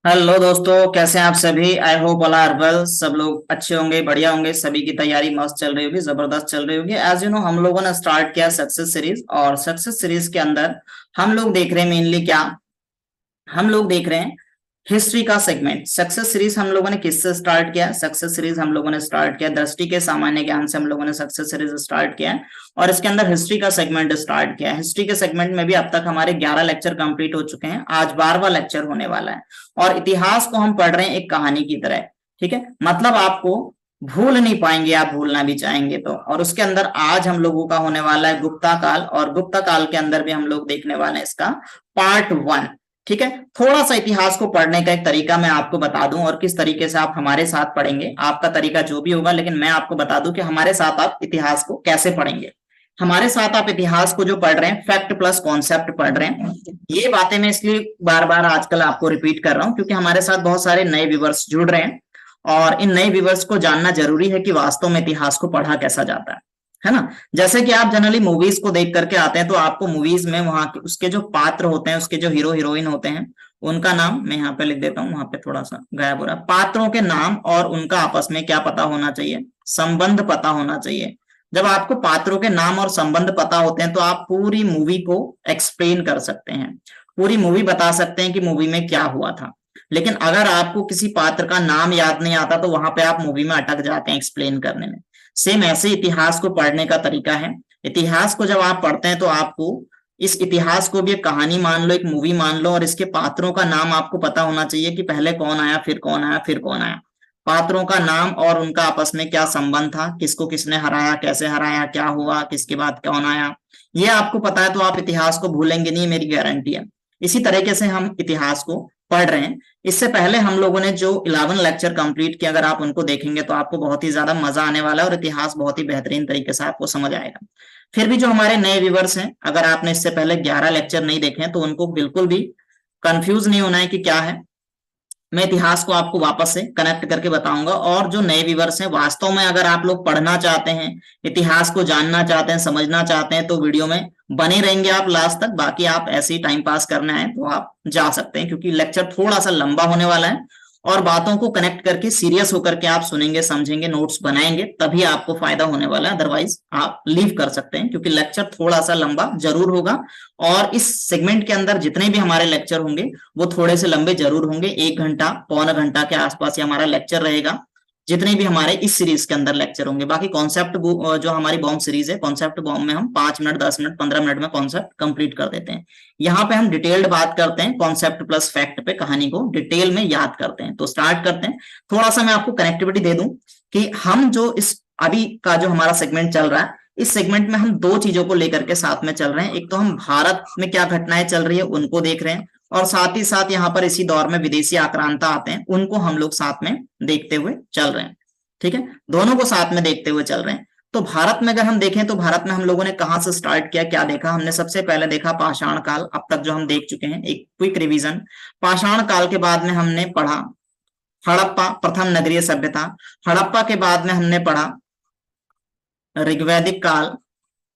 Hello दोस्तों, कैसे हैं आप सभी। I hope all are well. सब लोग अच्छे होंगे, बढ़िया होंगे। सभी की तैयारी मस्त चल रही होगी, जबरदस्त चल रही होगी। एज यू नो, हम लोगों ने स्टार्ट किया सक्सेस सीरीज, और सक्सेस सीरीज के अंदर हम लोग देख रहे हैं मेनली क्या। हम लोग देख रहे हैं हिस्ट्री का सेगमेंट। सक्सेस सीरीज हम लोगों ने किससे स्टार्ट किया? सक्सेस सीरीज हम लोगों ने स्टार्ट किया दृष्टि के सामान्य ज्ञान से। हम लोगों ने सक्सेस सीरीज स्टार्ट किया है और इसके अंदर हिस्ट्री का सेगमेंट स्टार्ट किया है। हिस्ट्री के सेगमेंट में भी अब तक हमारे 11 लेक्चर कंप्लीट हो चुके हैं। आज 12वां लेक्चर होने वाला है और इतिहास को हम पढ़ रहे हैं एक कहानी की तरह। ठीक है, मतलब आपको भूल नहीं पाएंगे, आप भूलना भी चाहेंगे तो। और उसके अंदर आज हम लोगों का होने वाला है गुप्ता काल, और गुप्ता काल के अंदर भी हम लोग देखने वाले हैं इसका पार्ट 1। ठीक है, थोड़ा सा इतिहास को पढ़ने का एक तरीका मैं आपको बता दूं, और किस तरीके से आप हमारे साथ पढ़ेंगे। आपका तरीका जो भी होगा, लेकिन मैं आपको बता दूं कि हमारे साथ आप इतिहास को कैसे पढ़ेंगे। हमारे साथ आप इतिहास को जो पढ़ रहे हैं, फैक्ट प्लस कॉन्सेप्ट पढ़ रहे हैं। ये बातें मैं इसलिए बार बार आजकल आपको रिपीट कर रहा हूं क्योंकि हमारे साथ बहुत सारे नए व्यूवर्स जुड़ रहे हैं, और इन नए व्यूवर्स को जानना जरूरी है कि वास्तव में इतिहास को पढ़ा कैसा जाता है ना। जैसे कि आप जनरली मूवीज को देख करके आते हैं, तो आपको मूवीज में वहां के उसके जो पात्र होते हैं, उसके जो हीरो हीरोइन होते हैं, उनका नाम मैं यहाँ पे लिख देता हूँ। वहां पे थोड़ा सा गायब हो रहा है। पात्रों के नाम और उनका आपस में क्या पता होना चाहिए? संबंध पता होना चाहिए। जब आपको पात्रों के नाम और संबंध पता होते हैं तो आप पूरी मूवी को एक्सप्लेन कर सकते हैं, पूरी मूवी बता सकते हैं कि मूवी में क्या हुआ था। लेकिन अगर आपको किसी पात्र का नाम याद नहीं आता तो वहां पे आप मूवी में अटक जाते हैं एक्सप्लेन करने में। सेम ऐसे इतिहास को पढ़ने का तरीका है। इतिहास को जब आप पढ़ते हैं तो आपको इस इतिहास को भी एक कहानी मान लो, एक मूवी मान लो, और इसके पात्रों का नाम आपको पता होना चाहिए कि पहले कौन आया, फिर कौन आया, फिर कौन आया। पात्रों का नाम और उनका आपस में क्या संबंध था, किसको किसने हराया, कैसे हराया, क्या हुआ, किसके बाद कौन आया, ये आपको पता है तो आप इतिहास को भूलेंगे नहीं, मेरी गारंटी है। इसी तरीके से हम इतिहास को पढ़ रहे हैं। इससे पहले हम लोगों ने जो 11 लेक्चर कंप्लीट किया, अगर आप उनको देखेंगे तो आपको बहुत ही ज्यादा मजा आने वाला है और इतिहास बहुत ही बेहतरीन तरीके से आपको समझ आएगा। फिर भी जो हमारे नए व्यूवर्स हैं, अगर आपने इससे पहले 11 लेक्चर नहीं देखे हैं तो उनको बिल्कुल भी कंफ्यूज नहीं होना है कि क्या है। मैं इतिहास को आपको वापस से कनेक्ट करके बताऊंगा। और जो नए व्यूवर्स हैं, वास्तव में अगर आप लोग पढ़ना चाहते हैं, इतिहास को जानना चाहते हैं, समझना चाहते हैं, तो वीडियो में बने रहेंगे आप लास्ट तक। बाकी आप ऐसे ही टाइम पास करने आए तो आप जा सकते हैं, क्योंकि लेक्चर थोड़ा सा लंबा होने वाला है और बातों को कनेक्ट करके सीरियस होकर के आप सुनेंगे, समझेंगे, नोट्स बनाएंगे, तभी आपको फायदा होने वाला है। अदरवाइज आप लीव कर सकते हैं, क्योंकि लेक्चर थोड़ा सा लंबा जरूर होगा। और इस सेगमेंट के अंदर जितने भी हमारे लेक्चर होंगे वो थोड़े से लंबे जरूर होंगे। 1 घंटा, पौना घंटा के आसपास ही हमारा लेक्चर रहेगा, जितने भी हमारे इस सीरीज के अंदर लेक्चर होंगे। बाकी कॉन्सेप्ट जो हमारी बॉम्ब सीरीज है, कॉन्सेप्ट बॉम्ब में हम 5 मिनट, 10 मिनट, 15 मिनट में कॉन्सेप्ट कंप्लीट कर देते हैं। यहाँ पे हम डिटेल्ड बात करते हैं, कॉन्सेप्ट प्लस फैक्ट पे कहानी को डिटेल में याद करते हैं। तो स्टार्ट करते हैं। थोड़ा सा मैं आपको कनेक्टिविटी दे दूं कि हम जो इस अभी का जो हमारा सेगमेंट चल रहा है, इस सेगमेंट में हम दो चीजों को लेकर के साथ में चल रहे हैं। एक तो हम भारत में क्या घटनाएं चल रही है उनको देख रहे हैं, और साथ ही साथ यहाँ पर इसी दौर में विदेशी आक्रांता आते हैं, उनको हम लोग साथ में देखते हुए चल रहे हैं। ठीक है, दोनों को साथ में देखते हुए चल रहे हैं। तो भारत में अगर हम देखें तो भारत में हम लोगों ने कहां से स्टार्ट किया, क्या देखा हमने? सबसे पहले देखा पाषाण काल। अब तक जो हम देख चुके हैं, एक क्विक रिवीजन। पाषाण काल के बाद में हमने पढ़ा हड़प्पा, प्रथम नगरीय सभ्यता। हड़प्पा के बाद में हमने पढ़ा ऋग्वैदिक काल,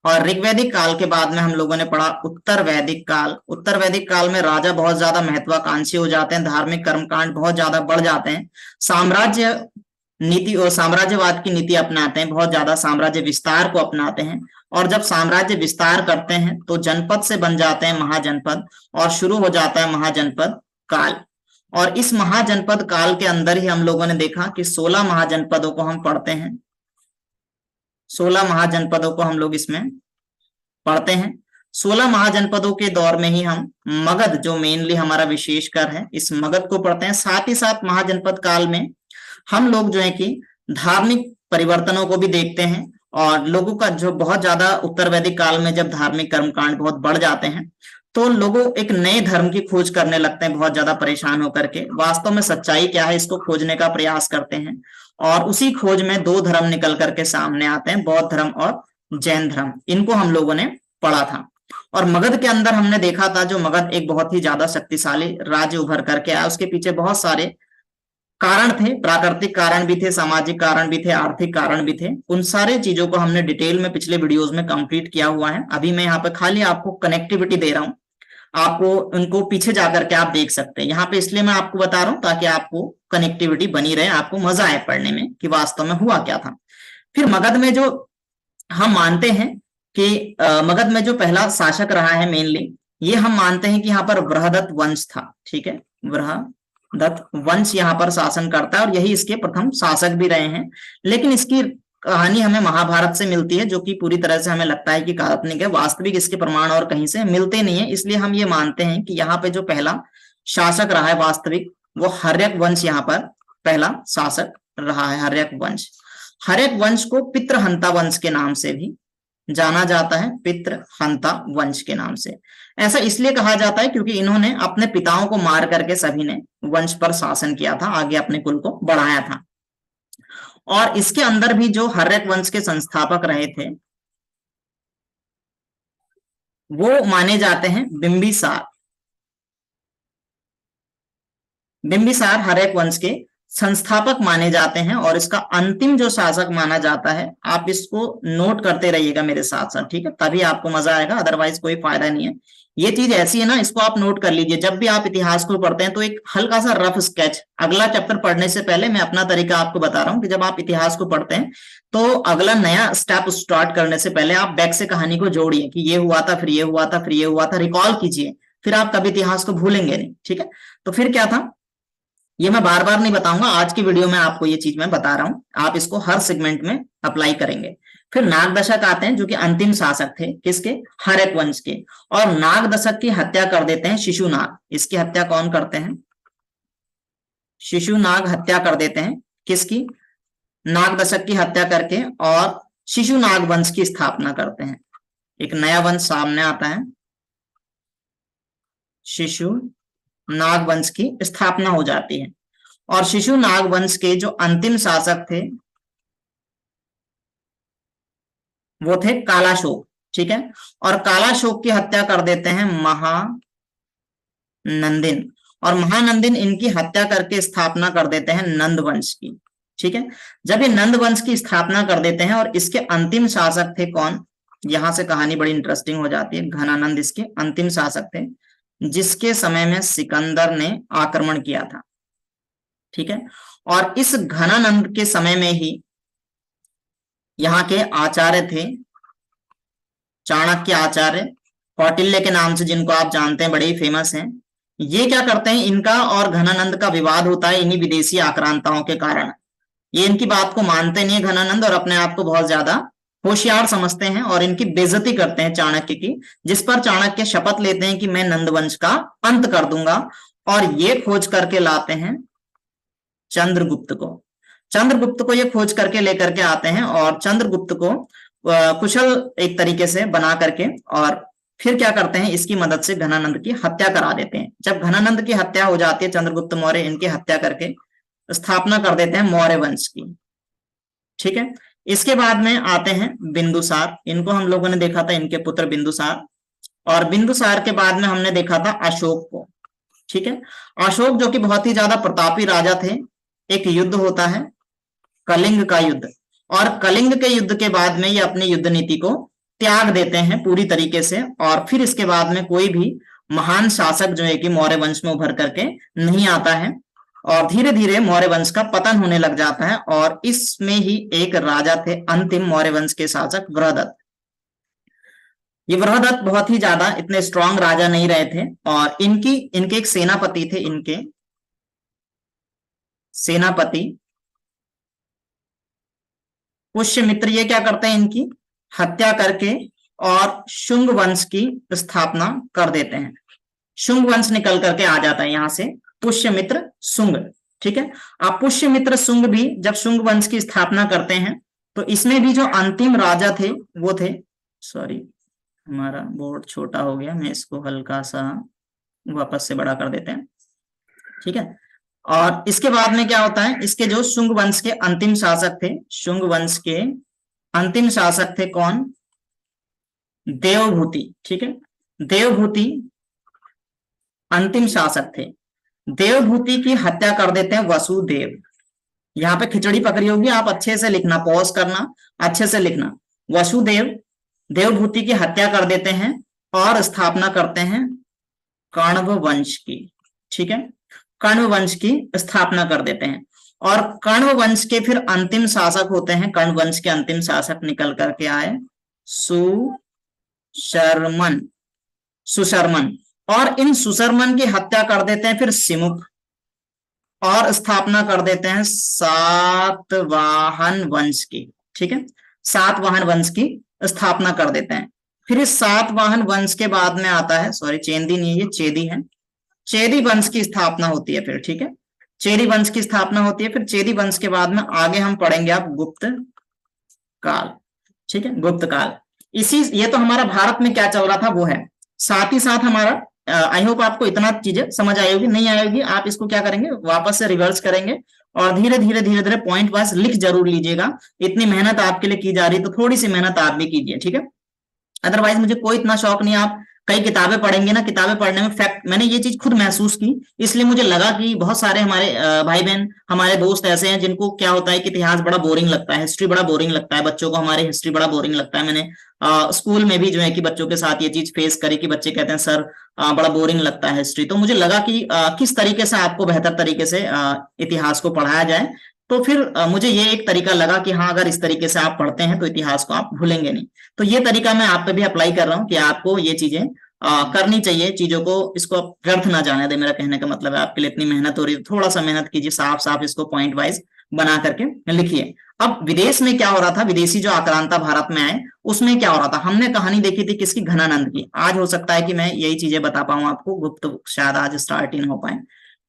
और ऋग्वैदिक काल के बाद में हम लोगों ने पढ़ा उत्तर वैदिक काल। उत्तर वैदिक काल में राजा बहुत ज्यादा महत्वाकांक्षी हो जाते हैं, धार्मिक कर्मकांड बहुत ज्यादा बढ़ जाते हैं, साम्राज्य नीति और साम्राज्यवाद की नीति अपनाते हैं, बहुत ज्यादा साम्राज्य विस्तार को अपनाते हैं। और जब साम्राज्य विस्तार करते हैं तो जनपद से बन जाते हैं महाजनपद, और शुरू हो जाता है महाजनपद काल। और इस महाजनपद काल के अंदर ही हम लोगों ने देखा कि 16 महाजनपदों को हम पढ़ते हैं। 16 महाजनपदों को हम लोग इसमें पढ़ते हैं। 16 महाजनपदों के दौर में ही हम मगध, जो मेनली हमारा विशेषकर है, इस मगध को पढ़ते हैं। साथ ही साथ महाजनपद काल में हम लोग जो है कि धार्मिक परिवर्तनों को भी देखते हैं, और लोगों का जो बहुत ज्यादा उत्तर वैदिक काल में जब धार्मिक कर्मकांड बहुत बढ़ जाते हैं तो लोगों एक नए धर्म की खोज करने लगते हैं, बहुत ज्यादा परेशान होकर के। वास्तव में सच्चाई क्या है इसको खोजने का प्रयास करते हैं, और उसी खोज में दो धर्म निकल करके सामने आते हैं, बौद्ध धर्म और जैन धर्म। इनको हम लोगों ने पढ़ा था। और मगध के अंदर हमने देखा था, जो मगध एक बहुत ही ज्यादा शक्तिशाली राज्य उभर करके आया, उसके पीछे बहुत सारे कारण थे, प्राकृतिक कारण भी थे, सामाजिक कारण भी थे, आर्थिक कारण भी थे। उन सारे चीजों को हमने डिटेल में पिछले वीडियोस में कंप्लीट किया हुआ है। अभी मैं यहाँ पे खाली आपको कनेक्टिविटी दे रहा हूँ। आपको उनको पीछे जाकर के आप देख सकते हैं। यहाँ पे इसलिए मैं आपको बता रहा हूं ताकि आपको कनेक्टिविटी बनी रहे, आपको मजा आए पढ़ने में कि वास्तव में हुआ क्या था। फिर मगध में जो हम मानते हैं कि मगध में जो पहला शासक रहा है मेनली, ये हम मानते हैं कि यहाँ पर बृहदत्त वंश था। ठीक है, बृहदत्त वंश यहाँ पर शासन करता है और यही इसके प्रथम शासक भी रहे हैं। लेकिन इसकी कहानी हमें महाभारत से मिलती है, जो कि पूरी तरह से हमें लगता है कि काल्पनिक है, वास्तविक इसके प्रमाण और कहीं से मिलते नहीं है। इसलिए हम ये मानते हैं कि यहाँ पे जो पहला शासक रहा है वास्तविक, वो हर्यक वंश यहाँ पर पहला शासक रहा है, हर्यक वंश। हर्यक वंश को पितृहंता वंश के नाम से भी जाना जाता है, पितृहंता वंश के नाम से। ऐसा इसलिए कहा जाता है क्योंकि इन्होंने अपने पिताओं को मार करके सभी ने वंश पर शासन किया था, आगे अपने कुल को बढ़ाया था। और इसके अंदर भी जो हर्यक वंश के संस्थापक रहे थे वो माने जाते हैं बिंबिसार। बिंबिसार हर्यक वंश के संस्थापक माने जाते हैं और इसका अंतिम जो शासक माना जाता है। आप इसको नोट करते रहिएगा मेरे साथ साथ, ठीक है, तभी आपको मजा आएगा, अदरवाइज कोई फायदा नहीं है। ये चीज ऐसी है ना, इसको आप नोट कर लीजिए। जब भी आप इतिहास को पढ़ते हैं तो एक हल्का सा रफ स्केच, अगला चैप्टर पढ़ने से पहले मैं अपना तरीका आपको बता रहा हूं कि जब आप इतिहास को पढ़ते हैं तो अगला नया स्टेप स्टार्ट करने से पहले आप बैक से कहानी को जोड़िए कि ये हुआ था, फिर ये हुआ था, फिर ये हुआ था, रिकॉल कीजिए, फिर आप कभी इतिहास को भूलेंगे नहीं। ठीक है, तो फिर क्या था ये मैं बार बार नहीं बताऊंगा, आज की वीडियो में आपको ये चीज मैं बता रहा हूं, आप इसको हर सेगमेंट में अप्लाई करेंगे। फिर नाग दशक आते हैं जो कि अंतिम शासक थे किसके, हर्यक वंश के, और नाग दशक की हत्या कर देते हैं शिशुनाग। इसकी हत्या कौन करते हैं, शिशुनाग हत्या कर देते हैं किसकी, नाग दशक की हत्या करके, और शिशुनाग वंश की स्थापना करते हैं। एक नया वंश सामने आता है, शिशु नाग वंश की स्थापना हो जाती है। और शिशु नाग वंश के जो अंतिम शासक थे वो थे कालाशोक। ठीक है, और कालाशोक की हत्या कर देते हैं महानंदिन, और महानंदिन इनकी हत्या करके स्थापना कर देते हैं नंद वंश की। ठीक है, जब ये नंद वंश की स्थापना कर देते हैं, और इसके अंतिम शासक थे कौन, यहां से कहानी बड़ी इंटरेस्टिंग हो जाती है। घनानंद इसके अंतिम शासक थे जिसके समय में सिकंदर ने आक्रमण किया था। ठीक है, और इस घनानंद के समय में ही यहाँ के आचार्य थे चाणक्य आचार्य, कौटिल्य के नाम से जिनको आप जानते हैं, बड़े ही फेमस हैं। ये क्या करते हैं, इनका और घनानंद का विवाद होता है इन्हीं विदेशी आक्रांताओं के कारण। ये इनकी बात को मानते नहीं है घनानंद, और अपने आप को बहुत ज्यादा होशियार समझते हैं और इनकी बेइज्जती करते हैं चाणक्य की, जिस पर चाणक्य शपथ लेते हैं कि मैं नंदवंश का अंत कर दूंगा। और ये खोज करके लाते हैं चंद्रगुप्त को। चंद्रगुप्त को ये खोज करके लेकर के आते हैं, और चंद्रगुप्त को कुशल एक तरीके से बना करके, और फिर क्या करते हैं, इसकी मदद से घनानंद की हत्या करा देते हैं। जब घनानंद की हत्या हो जाती है, चंद्रगुप्त मौर्य इनकी हत्या करके स्थापना कर देते हैं मौर्य वंश की। ठीक है, इसके बाद में आते हैं बिंदुसार, इनको हम लोगों ने देखा था, इनके पुत्र बिंदुसार। और बिंदुसार के बाद में हमने देखा था अशोक को। ठीक है, अशोक जो कि बहुत ही ज्यादा प्रतापी राजा थे। एक युद्ध होता है कलिंग का युद्ध, और कलिंग के युद्ध के बाद में ये अपनी युद्ध नीति को त्याग देते हैं पूरी तरीके से, और फिर इसके बाद में कोई भी महान शासक जो है कि मौर्य वंश में उभर करके नहीं आता है, और धीरे धीरे मौर्य वंश का पतन होने लग जाता है। और इसमें ही एक राजा थे अंतिम मौर्य वंश के शासक बृहदत्त। ये बृहदत्त बहुत ही ज्यादा इतने स्ट्रांग राजा नहीं रहे थे, और इनके एक सेनापति थे, इनके सेनापति पुष्यमित्र। ये क्या करते हैं, इनकी हत्या करके और शुंग वंश की स्थापना कर देते हैं। शुंग वंश निकल करके आ जाता है यहां से, पुष्यमित्र शुंग। ठीक है, अब पुष्यमित्र शुंग भी जब शुंग वंश की स्थापना करते हैं, तो इसमें भी जो अंतिम राजा थे वो थे, सॉरी हमारा बोर्ड छोटा हो गया, मैं इसको हल्का सा वापस से बड़ा कर देते हैं। ठीक है, और इसके बाद में क्या होता है, इसके जो शुंग वंश के अंतिम शासक थे, शुंग वंश के अंतिम शासक थे कौन, देवभूति। ठीक है, देवभूति अंतिम शासक थे। देवभूति की हत्या कर देते हैं वसुदेव। यहाँ पे खिचड़ी पकड़ी होगी, आप अच्छे से लिखना, पॉज करना, अच्छे से लिखना। वसुदेव देवभूति की हत्या कर देते हैं और स्थापना करते हैं कण्व वंश की, ठीक है, कण्व वंश की स्थापना कर देते हैं। और कण्व वंश के फिर अंतिम शासक होते हैं, कण्व वंश के अंतिम शासक निकल करके आए सुशर्मन, सुशर्मन। और इन सुशर्मन की हत्या कर देते हैं फिर सिमुक, और स्थापना कर देते हैं सातवाहन वंश की, ठीक है, सातवाहन वंश की स्थापना कर देते हैं। फिर इस सातवाहन वंश के बाद में आता है, सॉरी चेदी नहीं है, ये चेदी है, चेदी वंश की स्थापना होती है फिर, ठीक है, चेदी वंश की स्थापना होती है। फिर चेदी वंश के बाद में आगे हम पढ़ेंगे आप गुप्त काल, ठीक है, गुप्त काल। इसी, ये तो हमारा भारत में क्या चल रहा था वो है। साथ ही साथ हमारा, आई होप आपको इतना चीजें समझ आई होगी, नहीं आई होगी आप इसको क्या करेंगे, वापस से रिवर्स करेंगे और धीरे धीरे धीरे धीरे पॉइंट वाइज लिख जरूर लीजिएगा। इतनी मेहनत आपके लिए की जा रही है तो थोड़ी सी मेहनत आप भी कीजिए, ठीक है। अदरवाइज मुझे कोई इतना शौक नहीं, आप कई किताबें पढ़ेंगे ना, किताबें पढ़ने में फैक्ट, मैंने ये चीज खुद महसूस की, इसलिए मुझे लगा कि बहुत सारे हमारे भाई बहन, हमारे दोस्त ऐसे हैं जिनको क्या होता है कि इतिहास बड़ा बोरिंग लगता है, हिस्ट्री बड़ा बोरिंग लगता है, बच्चों को हमारे हिस्ट्री बड़ा बोरिंग लगता है। मैंने स्कूल में भी जो है कि बच्चों के साथ ये चीज फेस करी कि बच्चे कहते हैं सर बड़ा बोरिंग लगता है हिस्ट्री। तो मुझे लगा कि किस तरीके से आपको बेहतर तरीके से इतिहास को पढ़ाया जाए। तो फिर मुझे ये एक तरीका लगा कि हाँ, अगर इस तरीके से आप पढ़ते हैं तो इतिहास को आप भूलेंगे नहीं। तो ये तरीका मैं आप पे भी अप्लाई कर रहा हूँ कि आपको ये चीजें करनी चाहिए, चीजों को, इसको आप व्यर्थ ना जाने दे। मेरा कहने का मतलब है आपके लिए इतनी मेहनत हो रही है, थोड़ा सा मेहनत कीजिए, साफ साफ इसको पॉइंट वाइज बना करके लिखिए। अब विदेश में क्या हो रहा था, विदेशी जो आक्रांता भारत में आए उसमें क्या हो रहा था, हमने कहानी देखी थी किसकी, घनानंद की। आज हो सकता है कि मैं यही चीजें बता पाऊं आपको, गुप्त शायद आज स्टार्ट ही ना हो पाए,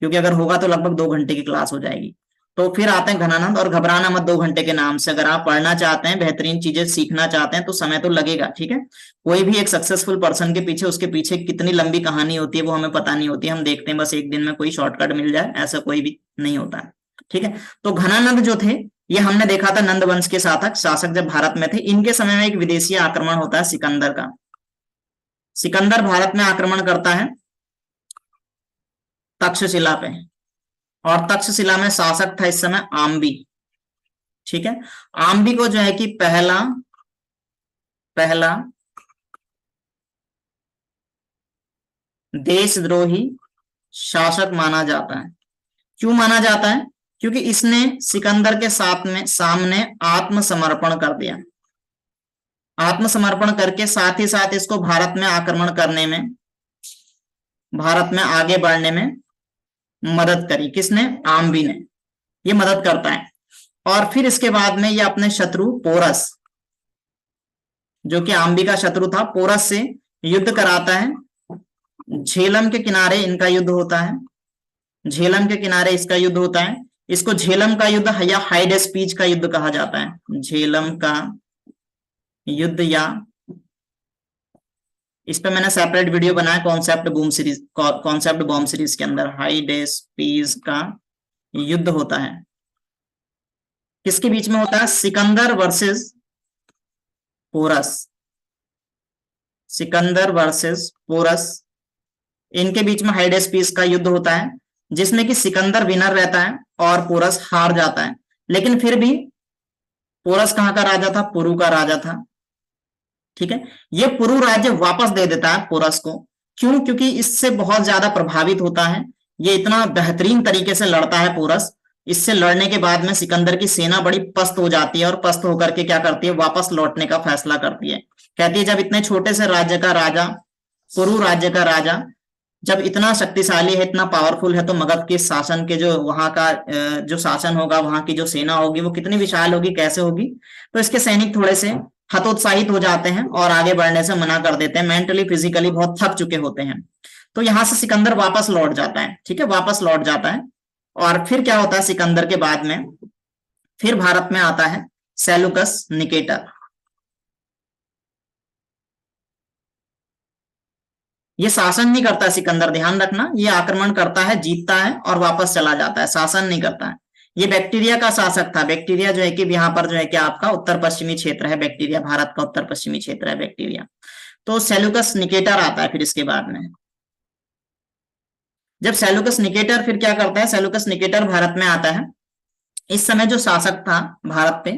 क्योंकि अगर होगा तो लगभग 2 घंटे की क्लास हो जाएगी। तो फिर आते हैं घनानंद। और घबराना मत 2 घंटे के नाम से, अगर आप पढ़ना चाहते हैं, बेहतरीन चीजें सीखना चाहते हैं तो समय तो लगेगा, ठीक है। कोई भी एक सक्सेसफुल पर्सन के पीछे, उसके पीछे कितनी लंबी कहानी होती है वो हमें पता नहीं होती, हम देखते हैं बस एक दिन में कोई शॉर्टकट मिल जाए, ऐसा कोई भी नहीं होता है, ठीक है। तो घनानंद जो थे, ये हमने देखा था नंद वंश के शासक शासक जब भारत में थे, इनके समय में एक विदेशी आक्रमण होता है सिकंदर का। सिकंदर भारत में आक्रमण करता है तक्षशिला पे, और तक्षशिला में शासक था इस समय आम्बी, ठीक है। आम्बी को जो है कि पहला पहला देशद्रोही शासक माना जाता है। क्यों माना जाता है, क्योंकि इसने सिकंदर के साथ में सामने आत्मसमर्पण कर दिया, आत्मसमर्पण करके साथ ही साथ इसको भारत में आक्रमण करने में, भारत में आगे बढ़ने में मदद करी। किसने, आम्बी ने, ये मदद करता है। और फिर इसके बाद में ये अपने शत्रु पोरस, जो कि आम्बी का शत्रु था, पोरस से युद्ध कराता है। झेलम के किनारे इनका युद्ध होता है, झेलम के किनारे इसका युद्ध होता है। इसको झेलम का युद्ध या हाइडेस्पीच का युद्ध कहा जाता है, झेलम का युद्ध, या इस पे मैंने सेपरेट वीडियो बनाया concept bomb series, concept bomb series के अंदर हाइडेस्पीज का युद्ध होता है। किसके बीच में होता है, सिकंदर वर्सेस पोरस, सिकंदर वर्सेस पोरस, इनके बीच में हाइडेस्पीस का युद्ध होता है, जिसमें कि सिकंदर विनर रहता है और पोरस हार जाता है। लेकिन फिर भी पोरस कहां का राजा था, पुरु का राजा था, ठीक है। ये पुरु राज्य वापस दे देता है पोरस को। क्यों, क्योंकि इससे बहुत ज्यादा प्रभावित होता है, ये इतना बेहतरीन तरीके से लड़ता है पोरस। इससे लड़ने के बाद में सिकंदर की सेना बड़ी पस्त हो जाती है, और पस्त होकर के क्या करती है, वापस लौटने का फैसला करती है। कहती है जब इतने छोटे से राज्य का राजा, पुरु राज्य का राजा जब इतना शक्तिशाली है, इतना पावरफुल है, तो मगध के शासन के जो वहां का जो शासन होगा, वहां की जो सेना होगी वो कितनी विशाल होगी, कैसे होगी। तो इसके सैनिक थोड़े से हतोत्साहित हो जाते हैं और आगे बढ़ने से मना कर देते हैं, मेंटली फिजिकली बहुत थक चुके होते हैं। तो यहां से सिकंदर वापस लौट जाता है, ठीक है, वापस लौट जाता है। और फिर क्या होता है, सिकंदर के बाद में फिर भारत में आता है सेलुकस निकेटर। ये शासन नहीं करता सिकंदर, ध्यान रखना, ये आक्रमण करता है, जीतता है और वापस चला जाता है, शासन नहीं करता है। ये बैक्टीरिया का शासक था। बैक्टीरिया जो है कि यहाँ पर जो है कि आपका उत्तर पश्चिमी क्षेत्र है, बैक्टीरिया भारत का उत्तर पश्चिमी क्षेत्र है बैक्टीरिया। तो सेलुकस निकेटर आता है फिर इसके बाद में। जब सेलुकस निकेटर फिर क्या करता है, सेलुकस निकेटर भारत में आता है। इस समय जो शासक था भारत पे,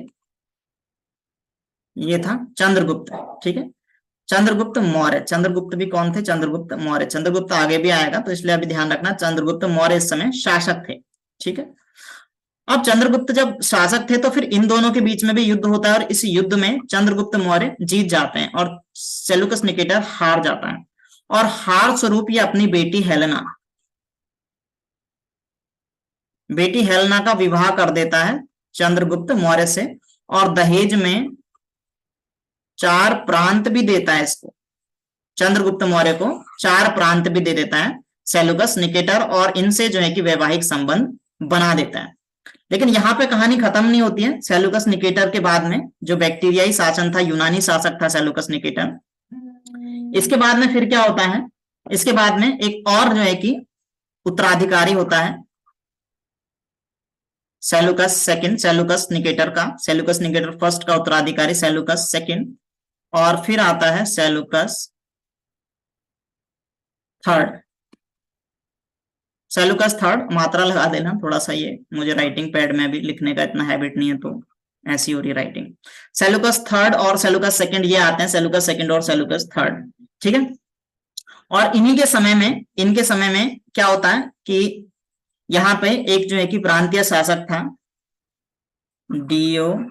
ये था चंद्रगुप्त, ठीक है। चंद्रगुप्त मौर्य। चंद्रगुप्त भी कौन थे? चंद्रगुप्त मौर्य। चंद्रगुप्त आगे भी आएगा तो इसलिए अभी ध्यान रखना, चंद्रगुप्त मौर्य इस समय शासक थे। ठीक है। अब चंद्रगुप्त जब शासक थे तो फिर इन दोनों के बीच में भी युद्ध होता है और इस युद्ध में चंद्रगुप्त मौर्य जीत जाते हैं और सेल्यूकस निकेटर हार जाता है। और हार स्वरूप ये अपनी बेटी हेलेना का विवाह कर देता है चंद्रगुप्त मौर्य से, और दहेज में 4 प्रांत भी देता है इसको। चंद्रगुप्त मौर्य को 4 प्रांत भी दे देता है सेल्यूकस निकेटर, और इनसे जो है कि वैवाहिक संबंध बना देता है। लेकिन यहाँ पे कहानी खत्म नहीं होती है। सेल्यूकस निकेटर के बाद में जो बैक्टीरियाई शासन था, यूनानी शासक था सेल्यूकस निकेटर, इसके बाद में फिर क्या होता है? इसके बाद में एक और जो है कि उत्तराधिकारी होता है सेल्यूकस सेकंड, सेल्यूकस निकेटर का, सेल्यूकस निकेटर फर्स्ट का उत्तराधिकारी सेल्यूकस सेकंड, और फिर आता है सेल्यूकस थर्ड। सेल्यूकस थर्ड, मात्रा लगा देना थोड़ा सा, ये मुझे राइटिंग पैड में भी लिखने का इतना हैबिट नहीं है तो ऐसी हो रही राइटिंग। सेल्यूकस थर्ड और सेल्यूकस सेकंड ये आते हैं, सेल्यूकस सेकंड और सेल्यूकस थर्ड। ठीक है। और इनके समय में क्या होता है कि यहाँ पे एक जो है कि प्रांतीय शासक था डियोडोटस।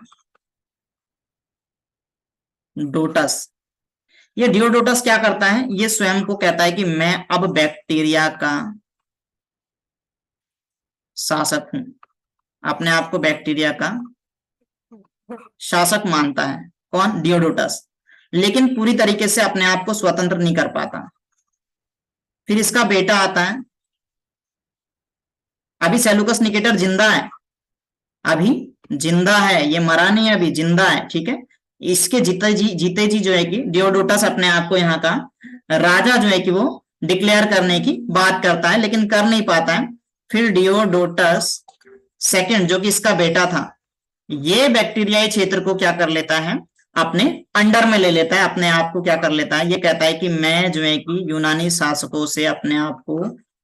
ये डियोडोटस क्या करता है? ये स्वयं को कहता है कि मैं अब बैक्टीरिया का शासक हूं, अपने आप को बैक्टीरिया का शासक मानता है। कौन? डियोडोटस। लेकिन पूरी तरीके से अपने आप को स्वतंत्र नहीं कर पाता। फिर इसका बेटा आता है, अभी सेल्यूकस निकेटर जिंदा है, अभी जिंदा है, ये मरा नहीं है, अभी जिंदा है। ठीक है। इसके जीते जी जो है कि डियोडोटस अपने आप को यहाँ का राजा जो है कि वो डिक्लेयर करने की बात करता है, लेकिन कर नहीं पाता है। फिर डियोडोटस सेकंड जो कि इसका बेटा था, ये बैक्टीरियाई क्षेत्र को क्या कर लेता है? अपने अंडर में ले लेता है, अपने आप को क्या कर लेता है? ये कहता है कि मैं जो है कि यूनानी शासकों से अपने आप को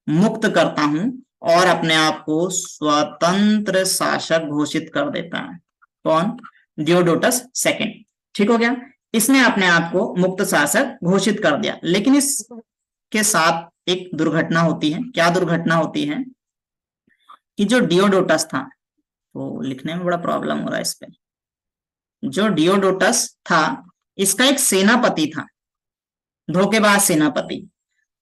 मुक्त करता हूं और अपने आप को स्वतंत्र शासक घोषित कर देता है। कौन? डियोडोटस सेकंड। ठीक हो गया। इसने अपने आप को मुक्त शासक घोषित कर दिया, लेकिन इसके साथ एक दुर्घटना होती है। क्या दुर्घटना होती है? कि जो डियोडोटस था, तो लिखने में बड़ा प्रॉब्लम हो रहा है इस पे, जो डियोडोटस था इसका एक सेनापति था, धोखेबाज सेनापति।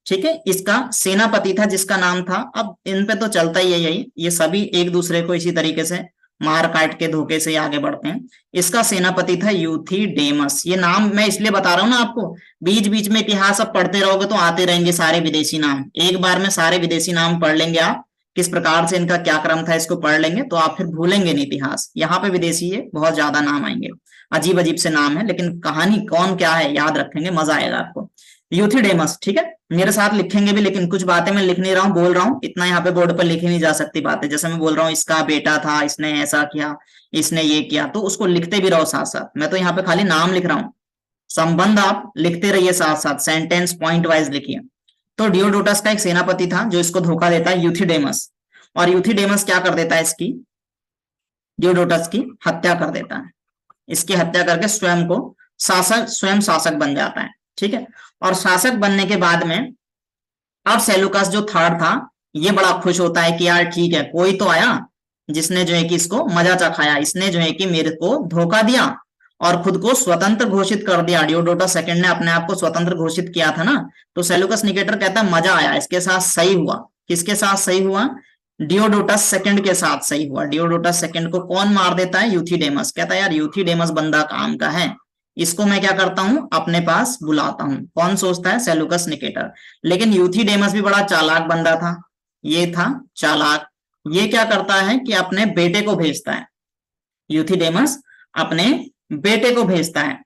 ठीक है। इसका सेनापति था जिसका नाम था, अब इन पे तो चलता ही है यही, ये सभी एक दूसरे को इसी तरीके से मार काट के धोखे से आगे बढ़ते हैं। इसका सेनापति था यूथिडेमस। ये नाम मैं इसलिए बता रहा हूं ना आपको, बीच बीच में इतिहास अब पढ़ते रहोगे तो आते रहेंगे सारे विदेशी नाम, एक बार में सारे विदेशी नाम पढ़ लेंगे आप, किस प्रकार से इनका क्या क्रम था इसको पढ़ लेंगे तो आप फिर भूलेंगे नहीं इतिहास। यहाँ पे विदेशी है, बहुत ज्यादा नाम आएंगे, अजीब अजीब से नाम है, लेकिन कहानी कौन क्या है याद रखेंगे, मजा आएगा आपको। यूथिडेमस। ठीक है। मेरे साथ लिखेंगे भी, लेकिन कुछ बातें मैं लिख नहीं रहा हूँ, बोल रहा हूँ, इतना यहाँ पे बोर्ड पर लिखी नहीं जा सकती बातें। जैसे मैं बोल रहा हूँ इसका बेटा था, इसने ऐसा किया, इसने ये किया, तो उसको लिखते भी रहो साथ साथ। मैं तो यहाँ पे खाली नाम लिख रहा हूँ, संबंध आप लिखते रहिए साथ साथ, सेंटेंस पॉइंट वाइज लिखिए। तो डियोडोटस का एक सेनापति था जो इसको धोखा देता है, यूथिडेमस, और यूथिडेमस क्या कर देता है? इसकी, डियोडोटस की हत्या कर देता है। इसकी हत्या करके स्वयं शासक बन जाता है। ठीक है। और शासक बनने के बाद में अब सेल्यूकस जो थर्ड था ये बड़ा खुश होता है कि यार ठीक है, कोई तो आया जिसने जो है कि इसको मजा चखाया, इसने जो है कि मेरे को धोखा दिया और खुद को स्वतंत्र घोषित कर दिया। डियोडोटस सेकंड ने अपने आप को स्वतंत्र घोषित किया था ना, तो सेल्यूकस निकेटर कहता है मजा आया, इसके साथ सही हुआ। किसके साथ सही हुआ? डियोडोटस सेकंड के साथ सही हुआ। डियोडोटस सेकंड को कौन मार देता है? यूथिडेमस। कहता है यार यूथिडेमस बंदा काम का है, इसको मैं क्या करता हूं? अपने पास बुलाता हूं। कौन सोचता है? Seleucus Nicator. लेकिन यूथिडेमस भी बड़ा चालाक बंदा था, ये था चालाक। ये क्या करता है कि अपने बेटे को भेजता है, यूथिडेमस अपने बेटे को भेजता है।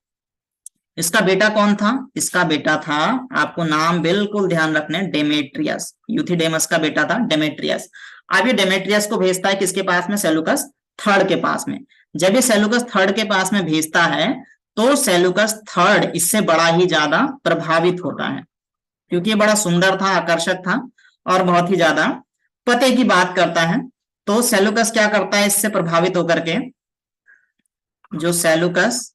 इसका बेटा कौन था? इसका बेटा था, आपको नाम बिल्कुल ध्यान रखने, डेमेट्रियस। यूथिडेमस का बेटा था डेमेट्रियस। अब ये डेमेट्रियस को भेजता है किसके पास में? सेल्यूकस थर्ड के पास में। जब ये सेल्यूकस थर्ड के पास में भेजता है तो सेल्यूकस थर्ड इससे बड़ा ही ज्यादा प्रभावित होता है, क्योंकि ये बड़ा सुंदर था, आकर्षक था और बहुत ही ज्यादा पते की बात करता है। तो सेल्यूकस क्या करता है इससे प्रभावित होकर के, जो सेल्यूकस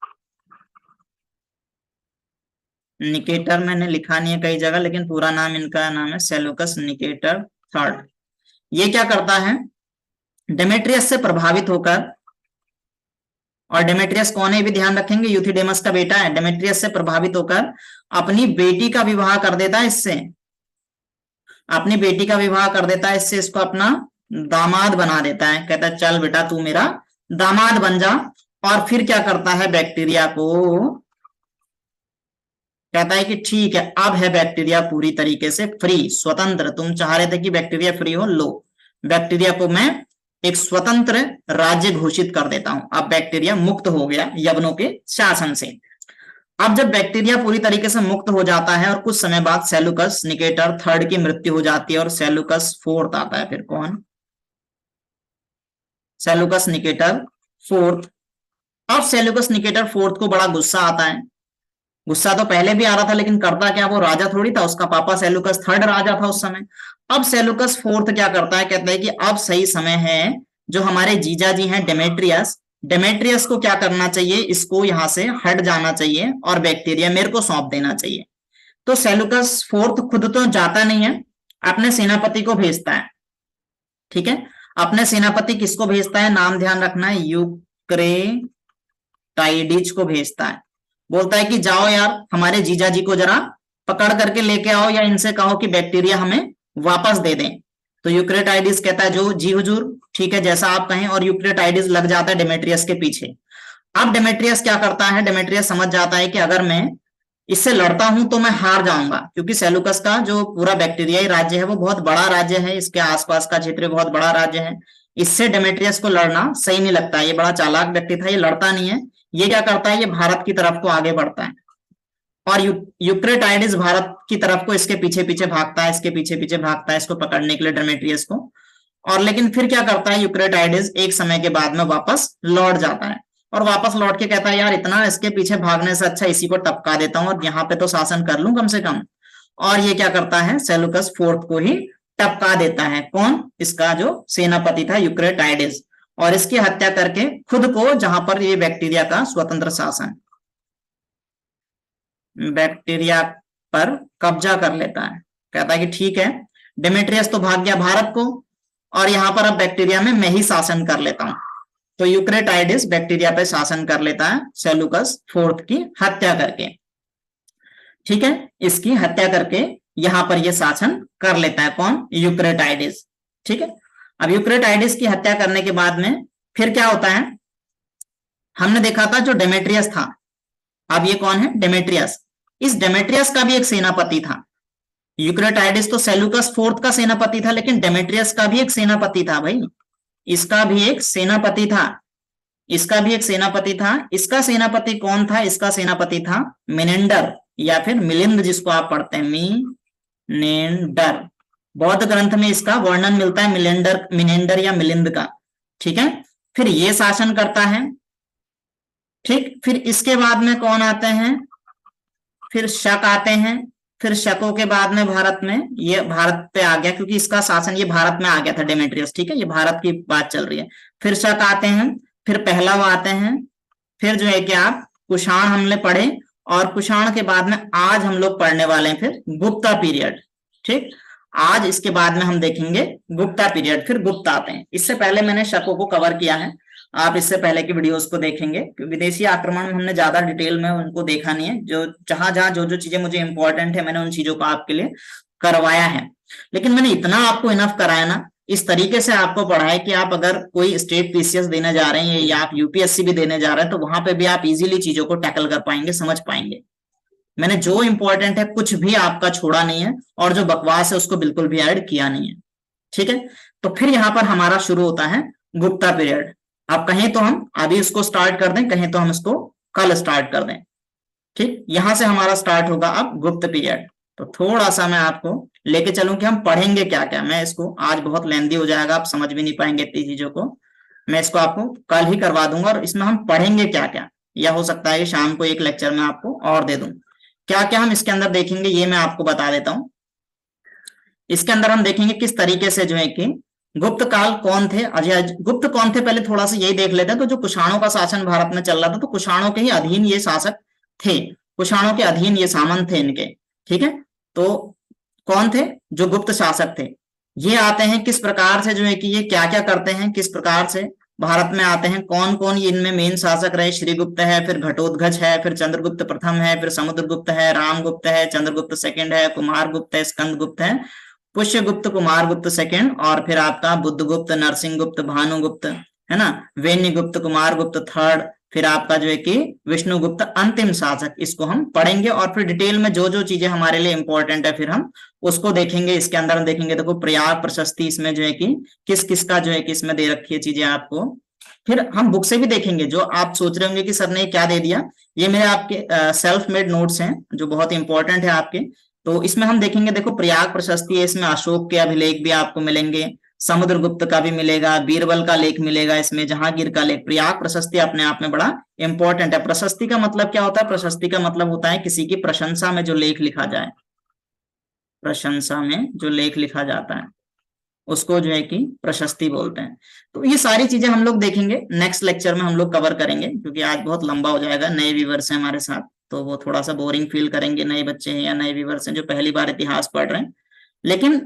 निकेटर मैंने लिखा नहीं है कई जगह, लेकिन पूरा नाम इनका नाम है सेलुकस निकेटर थर्ड। ये क्या करता है, डेमेट्रियस से प्रभावित होकर, और डेमेट्रियस कौन है ये भी ध्यान रखेंगे, यूथिडेमस का बेटा है, डेमेट्रियस से प्रभावित होकर अपनी बेटी का विवाह कर देता है इससे, अपनी बेटी का विवाह कर देता है इससे, इसको अपना दामाद बना देता है, कहता है चल बेटा तू मेरा दामाद बन जा। और फिर क्या करता है, बैक्टीरिया को कहता है कि ठीक है, अब है बैक्टीरिया पूरी तरीके से फ्री, स्वतंत्र, तुम चाह रहे थे कि बैक्टीरिया फ्री हो, लो बैक्टीरिया को मैं एक स्वतंत्र राज्य घोषित कर देता हूं, अब बैक्टीरिया मुक्त हो गया यवनों के शासन से। अब जब बैक्टीरिया पूरी तरीके से मुक्त हो जाता है और कुछ समय बाद सेलुकस निकेटर थर्ड की मृत्यु हो जाती है और सेलुकस फोर्थ आता है। फिर कौन, सेलुकस निकेटर फोर्थ। अब सेलुकस निकेटर फोर्थ को बड़ा गुस्सा आता है, गुस्सा तो पहले भी आ रहा था, लेकिन करता क्या, वो राजा थोड़ी था, उसका पापा सेलुकस थर्ड राजा था उस समय। अब सेलुकस फोर्थ क्या करता है, कहता है कि अब सही समय है, जो हमारे जीजा जी हैं डेमेट्रियस, डेमेट्रियस को क्या करना चाहिए, इसको यहां से हट जाना चाहिए और बैक्टीरिया मेरे को सौंप देना चाहिए। तो सेलुकस फोर्थ खुद तो जाता नहीं है, अपने सेनापति को भेजता है, ठीक है, अपने सेनापति किसको भेजता है, नाम ध्यान रखना है, यूक्रेटाइडिस को भेजता है। बोलता है कि जाओ यार हमारे जीजा जी को जरा पकड़ करके लेके आओ, या इनसे कहो कि बैक्टीरिया हमें वापस दे दें। तो यूक्रेटाइडिस कहता है जो जी हुजूर, ठीक है जैसा आप कहें, और यूक्रेटाइडिस लग जाता है डेमेट्रियस के पीछे। अब डेमेट्रियस क्या करता है, डेमेट्रियस समझ जाता है कि अगर मैं इससे लड़ता हूं तो मैं हार जाऊंगा, क्योंकि सेलुकस का जो पूरा बैक्टीरियाई राज्य है वो बहुत बड़ा राज्य है, इसके आसपास का क्षेत्र बहुत बड़ा राज्य है, इससे डेमेट्रियस को लड़ना सही नहीं लगता, ये बड़ा चालाक व्यक्ति था, ये लड़ता नहीं है, ये क्या करता है, ये भारत की तरफ को आगे बढ़ता है, और यूक्रेटाइडिस भारत की तरफ को इसके पीछे पीछे भागता है, इसके पीछे पीछे भागता है इसको पकड़ने के लिए डेमेट्रियस को। और लेकिन फिर क्या करता है, यूक्रेटाइडिस एक समय के बाद में वापस लौट जाता है, और वापस लौट के कहता है यार इतना इसके पीछे भागने से अच्छा इसी को टपका देता हूं और यहाँ पे तो शासन कर लूं कम से कम। और ये क्या करता है, सेलुकस फोर्थ को ही टपका देता है, कौन, इसका जो सेनापति था यूक्रेटाइडिस, और इसकी हत्या करके खुद को, जहां पर ये बैक्टीरिया का स्वतंत्र शासन, बैक्टीरिया पर कब्जा कर लेता है। कहता है कि ठीक है, डेमेट्रियस तो भाग गया भारत को, और यहां पर अब बैक्टीरिया में मैं ही शासन कर लेता हूं। तो यूक्रेटाइडिस बैक्टीरिया पे शासन कर लेता है सेलुकस फोर्थ की हत्या करके, ठीक है, इसकी हत्या करके यहां पर यह शासन कर लेता है, कौन, यूक्रेटाइडिस, ठीक है। अब यूक्रेटाइडिस की हत्या करने के बाद में फिर क्या होता है, हमने देखा था जो डेमेट्रियस था, अब ये कौन है, डेमेट्रियस, इस डेमेट्रियस का भी एक सेनापति था, यूक्रेटाइडिस तो सेलुकस फोर्थ का सेनापति था, लेकिन डेमेट्रियस का भी एक सेनापति था भाई, इसका भी एक सेनापति था, इसका भी एक सेनापति था। इसका सेनापति कौन था, इसका सेनापति था मिनेंडर, या फिर मिलिंद जिसको आप पढ़ते हैं, मिनेंडर, बौद्ध ग्रंथ में इसका वर्णन मिलता है मिलेंडर, मिनेंडर या मिलिंद का, ठीक है। फिर ये शासन करता है, ठीक, फिर इसके बाद में कौन आते हैं, फिर शक आते हैं, फिर शकों के बाद में भारत में, ये भारत पे आ गया क्योंकि इसका शासन ये भारत में आ गया था डेमेट्रियस, ठीक है, ये भारत की बात चल रही है। फिर शक आते हैं, फिर पहलव आते हैं, फिर जो है कि आप कुषाण हमने पढ़े, और कुषाण के बाद में आज हम लोग पढ़ने वाले हैं फिर गुप्ता पीरियड, ठीक, आज इसके बाद में हम देखेंगे गुप्ता पीरियड, फिर गुप्ता आते हैं। इससे पहले मैंने शकों को कवर किया है, आप इससे पहले की वीडियोस को देखेंगे, विदेशी आक्रमण में हमने ज्यादा डिटेल में उनको देखा नहीं है, जो जहां जहां जो जो चीजें मुझे इंपॉर्टेंट है मैंने उन चीजों को आपके लिए करवाया है। लेकिन मैंने इतना आपको इनफ कराया ना, इस तरीके से आपको पढ़ाया कि आप अगर कोई स्टेट पीसीएस देने जा रहे हैं या आप यूपीएससी भी देने जा रहे हैं तो वहां पे भी आप इजीली चीजों को टैकल कर पाएंगे, समझ पाएंगे। मैंने जो इंपॉर्टेंट है कुछ भी आपका छोड़ा नहीं है, और जो बकवास है उसको बिल्कुल भी ऐड किया नहीं है, ठीक है। तो फिर यहाँ पर हमारा शुरू होता है गुप्ता पीरियड। अब कहें तो हम अभी इसको स्टार्ट कर दें, कहें तो हम इसको कल स्टार्ट कर दें, ठीक, यहां से हमारा स्टार्ट होगा अब गुप्त पीरियड। तो थोड़ा सा मैं आपको लेके चलूं कि हम पढ़ेंगे क्या क्या, मैं इसको आज बहुत लेंदी हो जाएगा, आप समझ भी नहीं पाएंगे इतनी चीजों को, मैं इसको आपको कल ही करवा दूंगा, और इसमें हम पढ़ेंगे क्या क्या, या हो सकता है कि शाम को एक लेक्चर में आपको और दे दूं, क्या क्या हम इसके अंदर देखेंगे ये मैं आपको बता देता हूं। इसके अंदर हम देखेंगे किस तरीके से जो है कि गुप्त काल कौन थे, अजय गुप्त कौन थे, पहले थोड़ा सा यही देख लेते हैं। तो जो कुषाणों का शासन भारत में चल रहा था, तो कुषाणों के ही अधीन ये शासक थे, कुषाणों के अधीन ये सामंत थे इनके, ठीक है। तो कौन थे? जो गुप्त शासक थे। ये आते हैं किस प्रकार से, जो है कि ये क्या क्या करते हैं, किस प्रकार से भारत में आते हैं, कौन कौन ये इनमें मेन शासक रहे। श्रीगुप्त है, फिर घटोत्कच है, फिर चंद्रगुप्त प्रथम है, फिर समुद्रगुप्त है, रामगुप्त है, चंद्रगुप्त सेकंड है, कुमारगुप्त है, स्कंदगुप्त है, पुष्यगुप्त, कुमारगुप्त सेकंड, और फिर आपका बुद्धगुप्त, नरसिंहगुप्त, भानुगुप्त, है ना, वेन्यगुप्त, कुमारगुप्त थर्ड, फिर आपका जो है कि विष्णुगुप्त अंतिम शासक। इसको हम पढ़ेंगे और फिर डिटेल में जो जो चीजें हमारे लिए इंपॉर्टेंट है फिर हम उसको देखेंगे। इसके अंदर हम देखेंगे, देखो प्रयाग प्रशस्ति इसमें जो है कि किस किस का जो है कि इसमें दे रखी है चीजें आपको। फिर हम बुक से भी देखेंगे। जो आप सोच रहे होंगे कि सर ने क्या दे दिया, ये मेरे आपके सेल्फ मेड नोट्स हैं जो बहुत इंपॉर्टेंट है आपके। तो इसमें हम देखेंगे, देखो प्रयाग प्रशस्ति है, इसमें अशोक के अभिलेख भी आपको मिलेंगे, समुद्रगुप्त का भी मिलेगा, बीरबल का लेख मिलेगा, इसमें जहांगीर का लेख। प्रयाग प्रशस्ति अपने आप में बड़ा इंपॉर्टेंट है। प्रशस्ति का मतलब क्या होता है? प्रशस्ति का मतलब होता है किसी की प्रशंसा में जो लेख लिखा जाए, प्रशंसा में जो लेख लिखा जाता है उसको जो है कि प्रशस्ति बोलते हैं। तो ये सारी चीजें हम लोग देखेंगे नेक्स्ट लेक्चर में, हम लोग कवर करेंगे, क्योंकि आज बहुत लंबा हो जाएगा। नए व्यूवर्स हैं हमारे साथ तो वो थोड़ा सा बोरिंग फील करेंगे, नए बच्चे हैं या नए व्यूवर्स हैं जो पहली बार इतिहास पढ़ रहे हैं। लेकिन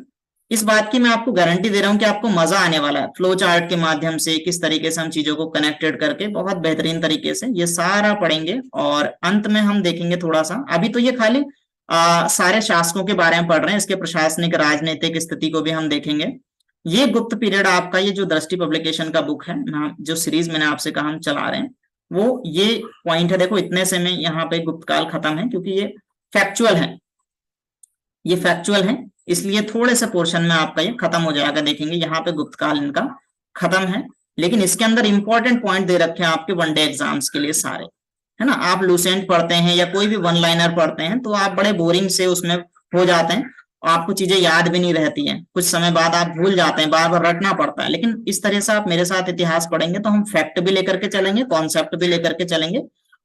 इस बात की मैं आपको गारंटी दे रहा हूं कि आपको मजा आने वाला है। फ्लो चार्ट के माध्यम से किस तरीके से हम चीजों को कनेक्टेड करके बहुत बेहतरीन तरीके से ये सारा पढ़ेंगे, और अंत में हम देखेंगे थोड़ा सा। अभी तो ये खाली सारे शासकों के बारे में पढ़ रहे हैं, इसके प्रशासनिक राजनीतिक स्थिति को भी हम देखेंगे। ये गुप्त पीरियड आपका, ये जो दृष्टि पब्लिकेशन का बुक है ना, जो सीरीज मैंने आपसे कहा हम चला रहे हैं, वो ये पॉइंट है। देखो इतने से में यहाँ पे गुप्त काल खत्म है, क्योंकि ये फैक्चुअल है, ये फैक्चुअल है, इसलिए थोड़े से पोर्शन में आपका ये खत्म हो जाएगा। देखेंगे यहाँ पे गुप्त काल इनका खत्म है, लेकिन इसके अंदर इंपॉर्टेंट पॉइंट दे रखे हैं आपके वनडे एग्जाम्स के लिए सारे, है ना। आप लूसेंट पढ़ते हैं या कोई भी वन लाइनर पढ़ते हैं तो आप बड़े बोरिंग से उसमें हो जाते हैं, आपको चीजें याद भी नहीं रहती हैं, कुछ समय बाद आप भूल जाते हैं, बार बार रटना पड़ता है। लेकिन इस तरह से आप मेरे साथ इतिहास पढ़ेंगे तो हम फैक्ट भी लेकर के चलेंगे, कॉन्सेप्ट भी लेकर के चलेंगे,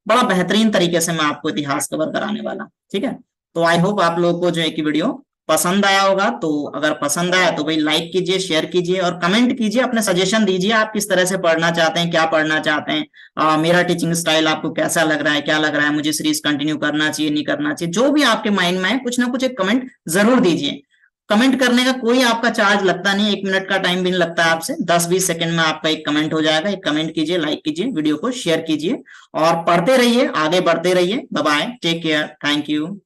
बड़ा बेहतरीन तरीके से मैं आपको इतिहास कवर कराने वाला, ठीक है। तो आई होप आप लोगों को जो है कि वीडियो पसंद आया होगा। तो अगर पसंद आया तो भाई लाइक कीजिए, शेयर कीजिए और कमेंट कीजिए, अपने सजेशन दीजिए, आप किस तरह से पढ़ना चाहते हैं, क्या पढ़ना चाहते हैं, मेरा टीचिंग स्टाइल आपको कैसा लग रहा है, क्या लग रहा है, मुझे सीरीज कंटिन्यू करना चाहिए नहीं करना चाहिए, जो भी आपके माइंड में है कुछ ना कुछ एक कमेंट जरूर दीजिए। कमेंट करने का कोई आपका चार्ज लगता नहीं, 1 मिनट का टाइम भी नहीं लगता है आपसे, 10-20 सेकंड में आपका एक कमेंट हो जाएगा। एक कमेंट कीजिए, लाइक कीजिए, वीडियो को शेयर कीजिए और पढ़ते रहिए, आगे बढ़ते रहिए। Bye bye, take care, thank you.